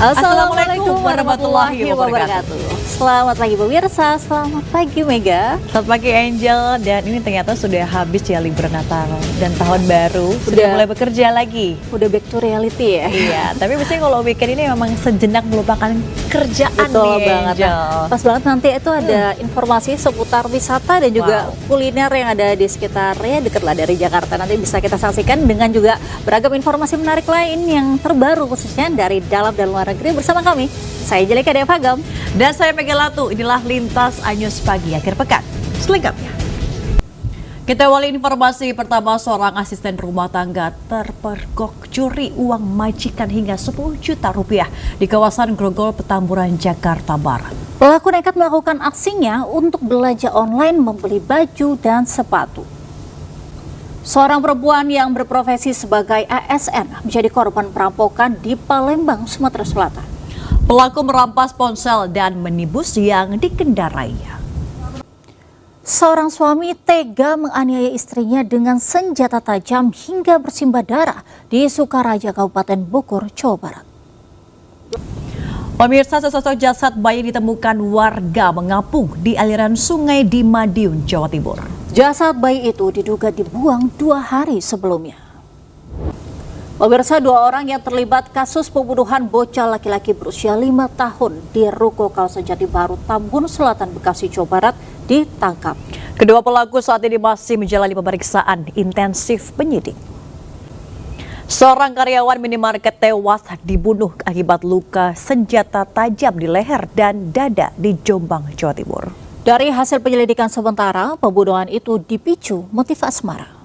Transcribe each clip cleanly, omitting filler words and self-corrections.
Assalamualaikum warahmatullahi wabarakatuh. Selamat pagi pemirsa, selamat pagi Mega. Selamat pagi Angel, dan ini ternyata sudah habis ya libur Natal dan tahun baru, sudah mulai bekerja lagi. Udah back to reality ya. Iya, tapi biasanya kalau weekend ini memang sejenak melupakan kerjaan. Betul nih banget. Angel. Pas banget nanti itu ada informasi seputar wisata dan juga kuliner yang ada di sekitarnya, dekat lah dari Jakarta. Nanti bisa kita saksikan dengan juga beragam informasi menarik lain yang terbaru khususnya dari dalam dan luar negeri bersama kami. Saya Jelika Devagam. Dan saya Mega Latu, inilah Lintas Anyus Pagi akhir pekan. Selengkapnya. Kita awali informasi pertama, seorang asisten rumah tangga terpergok curi uang majikan hingga 10 juta rupiah di kawasan Grogol, Petamburan, Jakarta Barat. Pelaku nekat melakukan aksinya untuk belanja online membeli baju dan sepatu. Seorang perempuan yang berprofesi sebagai ASN menjadi korban perampokan di Palembang, Sumatera Selatan. Pelaku merampas ponsel dan minibus yang dikendarainya. Seorang suami tega menganiaya istrinya dengan senjata tajam hingga bersimbah darah di Sukaraja, Kabupaten Bogor, Jawa Barat. Pemirsa, sesosok jasad bayi ditemukan warga mengapung di aliran sungai di Madiun, Jawa Timur. Jasad bayi itu diduga dibuang 2 hari sebelumnya. Pemirsa, 2 orang yang terlibat kasus pembunuhan bocah laki-laki berusia 5 tahun di Ruko kawasan Jati Baru, Tambun Selatan, Bekasi, Jawa Barat ditangkap. Kedua pelaku saat ini masih menjalani pemeriksaan intensif penyidik. Seorang karyawan minimarket tewas dibunuh akibat luka senjata tajam di leher dan dada di Jombang, Jawa Timur. Dari hasil penyelidikan sementara, pembunuhan itu dipicu motif asmara.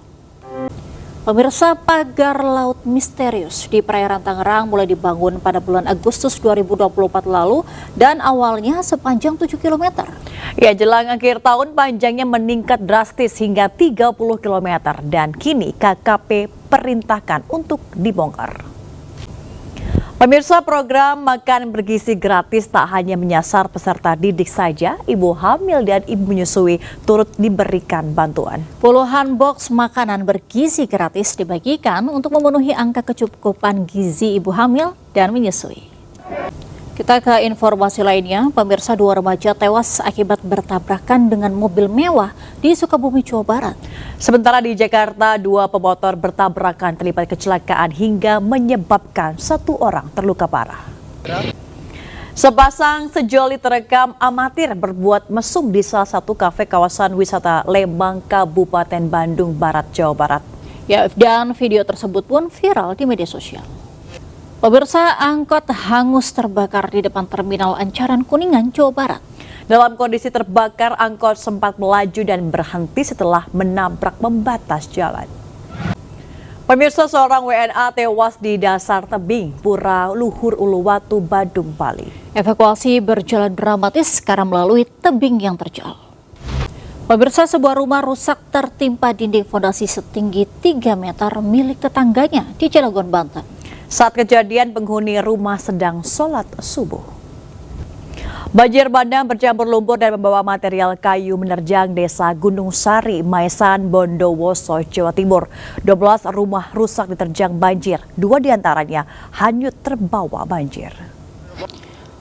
Pemirsa, pagar laut misterius di perairan Tangerang mulai dibangun pada bulan Agustus 2024 lalu dan awalnya sepanjang 7 km. Ya, jelang akhir tahun panjangnya meningkat drastis hingga 30 km dan kini KKP perintahkan untuk dibongkar. Pemirsa, program makan bergizi gratis tak hanya menyasar peserta didik saja, ibu hamil dan ibu menyusui turut diberikan bantuan. Puluhan box makanan bergizi gratis dibagikan untuk memenuhi angka kecukupan gizi ibu hamil dan menyusui. Kita ke informasi lainnya, pemirsa, 2 remaja tewas akibat bertabrakan dengan mobil mewah di Sukabumi, Jawa Barat. Sementara di Jakarta, 2 pemotor bertabrakan terlibat kecelakaan hingga menyebabkan 1 orang terluka parah. Sepasang sejoli terekam amatir berbuat mesum di salah satu kafe kawasan wisata Lembang, Kabupaten Bandung Barat, Jawa Barat. Ya, dan video tersebut pun viral di media sosial. Pemirsa, angkot hangus terbakar di depan terminal Ancaran, Kuningan, Jawa Barat. Dalam kondisi terbakar, angkot sempat melaju dan berhenti setelah menabrak pembatas jalan. Pemirsa, seorang WNA tewas di dasar tebing Pura Luhur Uluwatu, Badung, Bali. Evakuasi berjalan dramatis karena melalui tebing yang terjal. Pemirsa, sebuah rumah rusak tertimpa dinding fondasi setinggi 3 meter milik tetangganya di Cilegon, Banten. Saat kejadian, penghuni rumah sedang sholat subuh. Banjir bandang bercampur lumpur dan membawa material kayu menerjang desa Gunung Sari, Maesan, Bondowoso, Jawa Timur. 12 rumah rusak diterjang banjir, 2 diantaranya hanyut terbawa banjir.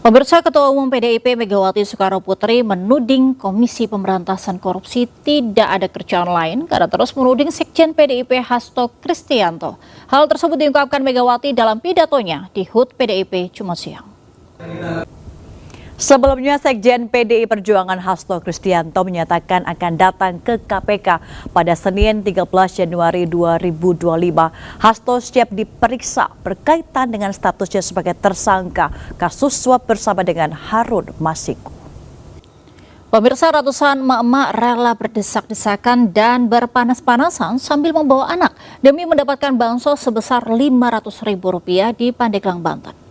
Pemirsa, Ketua Umum PDIP Megawati Soekarnoputri menuding Komisi Pemberantasan Korupsi tidak ada kerjaan lain karena terus menuding Sekjen PDIP Hasto Kristianto. Hal tersebut diungkapkan Megawati dalam pidatonya di HUT PDIP Jumat siang. Sebelumnya, Sekjen PDI Perjuangan Hasto Kristianto menyatakan akan datang ke KPK pada Senin 13 Januari 2025. Hasto siap diperiksa berkaitan dengan statusnya sebagai tersangka kasus suap bersama dengan Harun Masiku. Pemirsa, ratusan emak-emak rela berdesak-desakan dan berpanas-panasan sambil membawa anak demi mendapatkan bansos sebesar Rp500.000 di Pandeglang, Banten.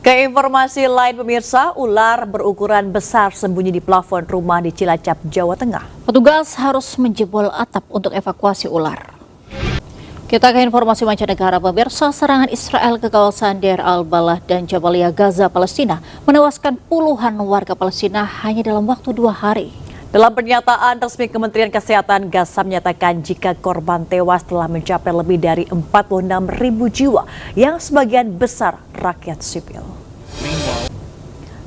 Ke informasi lain, pemirsa, ular berukuran besar sembunyi di plafon rumah di Cilacap, Jawa Tengah. Petugas harus menjebol atap untuk evakuasi ular. Kita ke informasi mancanegara, pemirsa. Serangan Israel ke kawasan Deir al-Balah dan Jabalia, Gaza, Palestina menewaskan puluhan warga Palestina hanya dalam waktu 2 hari. Dalam pernyataan resmi Kementerian Kesehatan, Gasa menyatakan jika korban tewas telah mencapai lebih dari 46.000 jiwa, yang sebagian besar rakyat sipil.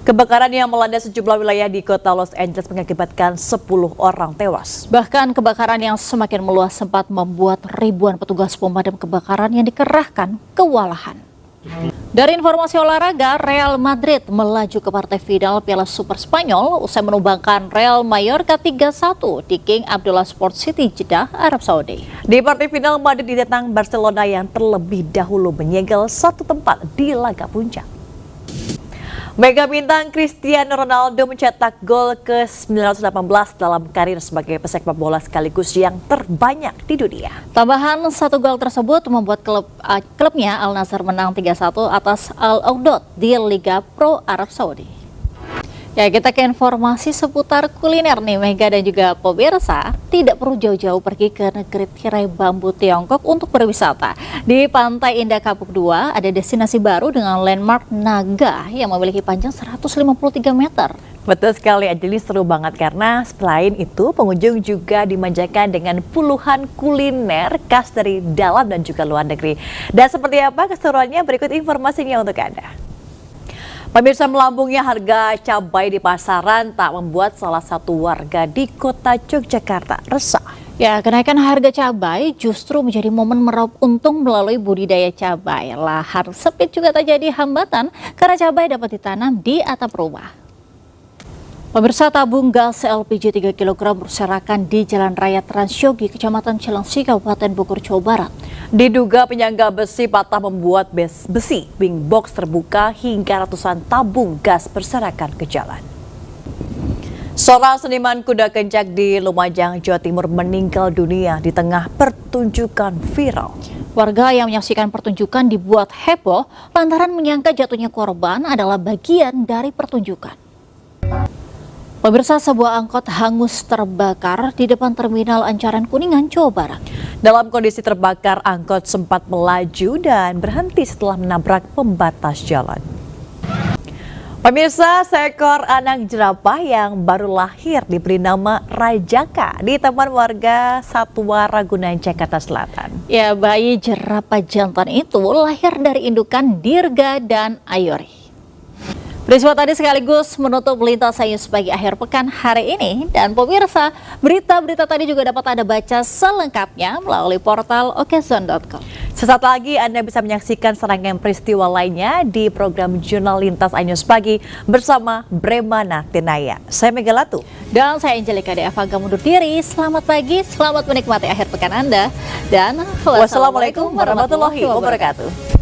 Kebakaran yang melanda sejumlah wilayah di kota Los Angeles mengakibatkan 10 orang tewas. Bahkan kebakaran yang semakin meluas sempat membuat ribuan petugas pemadam kebakaran yang dikerahkan kewalahan. Dari informasi olahraga, Real Madrid melaju ke partai final Piala Super Spanyol usai menumbangkan Real Mallorca 3-1 di King Abdullah Sports City, Jeddah, Arab Saudi. Di partai final, Madrid ditentang Barcelona yang terlebih dahulu menyegel satu tempat di laga puncak. Mega bintang Cristiano Ronaldo mencetak gol ke-918 dalam karir sebagai pesepak bola sekaligus yang terbanyak di dunia. Tambahan satu gol tersebut membuat klubnya Al Nassr menang 3-1 atas Al Oudod di Liga Pro Arab Saudi. Ya, kita ke informasi seputar kuliner nih, Mega dan juga pemirsa. Tidak perlu jauh-jauh pergi ke negeri tirai bambu Tiongkok untuk berwisata. Di Pantai Indah Kapuk 2 ada destinasi baru dengan landmark naga yang memiliki panjang 153 meter. Betul sekali, Anjeli, seru banget karena selain itu pengunjung juga dimanjakan dengan puluhan kuliner khas dari dalam dan juga luar negeri. Dan seperti apa keseruannya, berikut informasinya untuk Anda. Pemirsa, melambungnya harga cabai di pasaran tak membuat salah satu warga di kota Yogyakarta resah. Ya, kenaikan harga cabai justru menjadi momen meraup untung melalui budidaya cabai. Lahan sempit juga tak jadi hambatan karena cabai dapat ditanam di atap rumah. Pemirsa, tabung gas LPG 3 kg berserakan di Jalan Raya Transyogi, Kecamatan Cilengsi, Kabupaten Bogor, Jawa Barat. Diduga penyangga besi patah membuat besi wing box terbuka hingga ratusan tabung gas berserakan ke jalan. Seorang seniman kuda kencak di Lumajang, Jawa Timur meninggal dunia di tengah pertunjukan viral. Warga yang menyaksikan pertunjukan dibuat heboh lantaran menyangka jatuhnya korban adalah bagian dari pertunjukan. Pemirsa, sebuah angkot hangus terbakar di depan terminal Ancaran Kuningan, Jawa Barat. Dalam kondisi terbakar, angkot sempat melaju dan berhenti setelah menabrak pembatas jalan. Pemirsa, seekor anak jerapah yang baru lahir diberi nama Rajaka di taman warga Satwa Ragunan, Jakarta Selatan. Ya, bayi jerapah jantan itu lahir dari indukan Dirga dan Ayori. Peristiwa tadi sekaligus menutup Lintas News pagi akhir pekan hari ini. Dan pemirsa, berita-berita tadi juga dapat Anda baca selengkapnya melalui portal okezon.com. Sesaat lagi Anda bisa menyaksikan serangkaian peristiwa lainnya di program Jurnal Lintas News pagi bersama Bremana Tenaya. Saya Megalatu. Dan saya Angelika Deava undur diri. Selamat pagi, selamat menikmati akhir pekan Anda. Dan wassalamualaikum warahmatullahi wabarakatuh.